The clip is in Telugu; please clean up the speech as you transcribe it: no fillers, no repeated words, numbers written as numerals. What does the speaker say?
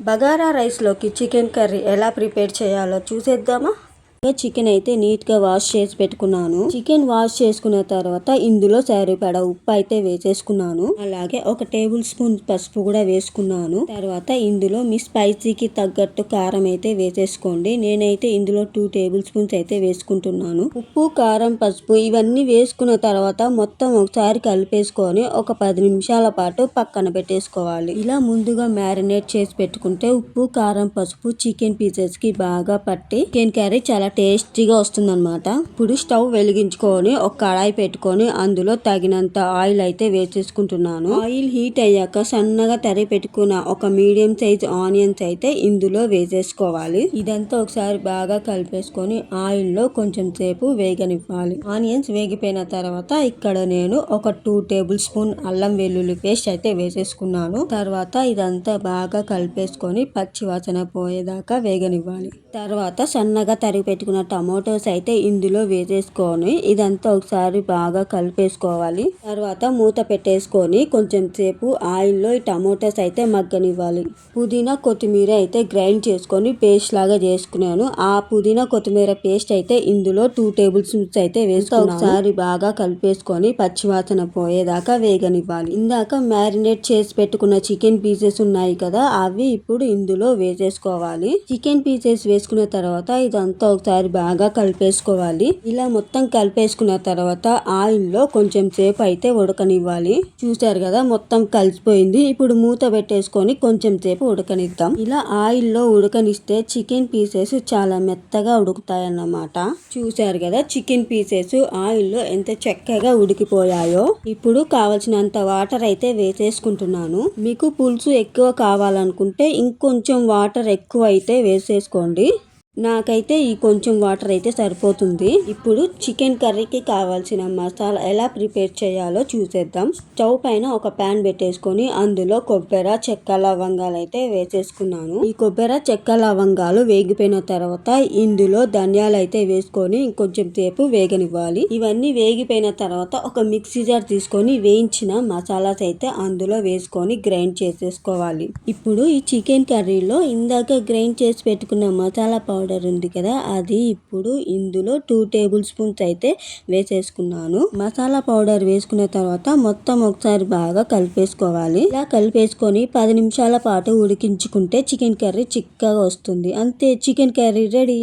బగారా రైస్లోకి చికెన్ కర్రీ ఎలా ప్రిపేర్ చేయాలో చూసేద్దామా. చికెన్ అయితే నీట్ గా వాష్ చేసి పెట్టుకున్నాను. చికెన్ వాష్ చేసుకున్న తర్వాత ఇందులో సరిపడా ఉప్పు అయితే వేసేసుకున్నాను. అలాగే 1 టేబుల్ స్పూన్ పసుపు కూడా వేసుకున్నాను. తర్వాత ఇందులో మీ స్పైసీకి తగ్గట్టు కారం అయితే వేసేసుకోండి. నేనైతే ఇందులో 2 టేబుల్ స్పూన్స్ అయితే వేసుకుంటున్నాను. ఉప్పు, కారం, పసుపు ఇవన్నీ వేసుకున్న తర్వాత మొత్తం ఒకసారి కలిపేసుకొని ఒక 10 నిమిషాల పాటు పక్కన పెట్టేసుకోవాలి. ఇలా ముందుగా మ్యారినేట్ చేసి పెట్టుకుంటే ఉప్పు, కారం, పసుపు చికెన్ పీసెస్ కి బాగా పట్టి చికెన్ కర్రీ చాలా టేస్టీగా వస్తుందన్నమాట. ఇప్పుడు స్టవ్ వెలిగించుకొని ఒక కడాయి పెట్టుకొని అందులో తగినంత ఆయిల్ అయితే వేసేసుకుంటున్నాను. ఆయిల్ హీట్ అయ్యాక సన్నగా తరిగి పెట్టుకున్న ఒక మీడియం సైజ్ ఆనియన్స్ అయితే ఇందులో వేసేసుకోవాలి. ఇదంతా ఒకసారి బాగా కలిపేసుకొని ఆయిల్ లో కొంచెం సేపు వేగనివ్వాలి. ఆనియన్స్ వేగిపోయిన తర్వాత ఇక్కడ నేను ఒక 2 టేబుల్ స్పూన్ అల్లం వెల్లుల్లి పేస్ట్ అయితే వేసేసుకున్నాను. తర్వాత ఇదంతా బాగా కలిపేసుకొని పచ్చి వాసన పోయేదాకా వేగనివ్వాలి. తర్వాత సన్నగా తరిగి పెట్టుకున్న టమాటోస్ అయితే ఇందులో వేసేసుకొని ఇదంతా ఒకసారి బాగా కలిపేసుకోవాలి. తర్వాత మూత పెట్టేసుకొని కొంచెం సేపు ఆయిల్లో ఈ టమాటోస్ అయితే మగ్గనివ్వాలి. పుదీనా, కొత్తిమీర అయితే గ్రైండ్ చేసుకొని పేస్ట్ లాగా చేసుకున్నాను. ఆ పుదీనా, కొత్తిమీర పేస్ట్ అయితే ఇందులో 2 టేబుల్ స్పూన్స్ అయితే వేసుకున్నాను. ఒకసారి బాగా కలిపేసుకొని పచ్చివాసన పోయేదాకా వేగనివ్వాలి. ఇందాక మ్యారినేట్ చేసి పెట్టుకున్న చికెన్ పీసెస్ ఉన్నాయి కదా, అవి ఇప్పుడు ఇందులో వేసేసుకోవాలి. చికెన్ పీసెస్ వేసుకున్న తర్వాత ఇదంతా ఒకసారి బాగా కలిపేసుకోవాలి. ఇలా మొత్తం కలిపేసుకున్న తర్వాత ఆయిల్ లో కొంచెం సేపు అయితే ఉడకనివ్వాలి. చూసారు కదా, మొత్తం కలిసిపోయింది. ఇప్పుడు మూత పెట్టేసుకొని కొంచెం సేపు ఉడకనిద్దాం. ఇలా ఆయిల్ లో ఉడకనిస్తే చికెన్ పీసెస్ చాలా మెత్తగా ఉడుకుతాయి అన్నమాట. చూసారు కదా, చికెన్ పీసెస్ ఆయిల్ లో ఎంత చక్కగా ఉడికిపోయాయో. ఇప్పుడు కావలసినంత వాటర్ అయితే వేసేసుకుంటున్నాను. మీకు పులుసు ఎక్కువ కావాలనుకుంటే ఇంకొంచెం వాటర్ ఎక్కువ అయితే వేసేసుకోండి. నాకైతే ఈ కొంచెం వాటర్ అయితే సరిపోతుంది. ఇప్పుడు చికెన్ కర్రీకి కావాల్సిన మసాలా ఎలా ప్రిపేర్ చేయాలో చూసేద్దాం. స్టవ్ పైన ఒక ప్యాన్ పెట్టేసుకొని అందులో కొబ్బరి, చెక్క, లవంగాలు అయితే వేసేసుకున్నాను. ఈ కొబ్బరి, చెక్క, లవంగాలు వేగిపోయిన తర్వాత ఇందులో ధనియాలు అయితే వేసుకొని ఇంకొంచెం సేపు వేగనివ్వాలి. ఇవన్నీ వేగిపోయిన తర్వాత ఒక మిక్సీ జార్ తీసుకొని వేయించిన మసాలాస్ అయితే అందులో వేసుకొని గ్రైండ్ చేసేసుకోవాలి. ఇప్పుడు ఈ చికెన్ కర్రీలో ఇందాక గ్రైండ్ చేసి పెట్టుకున్న మసాలా పౌడర్ ఉంది కదా, అది ఇప్పుడు ఇందులో 2 టేబుల్ స్పూన్స్ అయితే వేసేసుకున్నాను. మసాలా పౌడర్ వేసుకున్న తర్వాత మొత్తం ఒకసారి బాగా కలిపేసుకోవాలి. ఇలా కలిపేసుకొని 10 నిమిషాల పాటు ఉడికించుకుంటే చికెన్ కర్రీ చిక్కగా వస్తుంది. అంతే, చికెన్ కర్రీ రెడీ.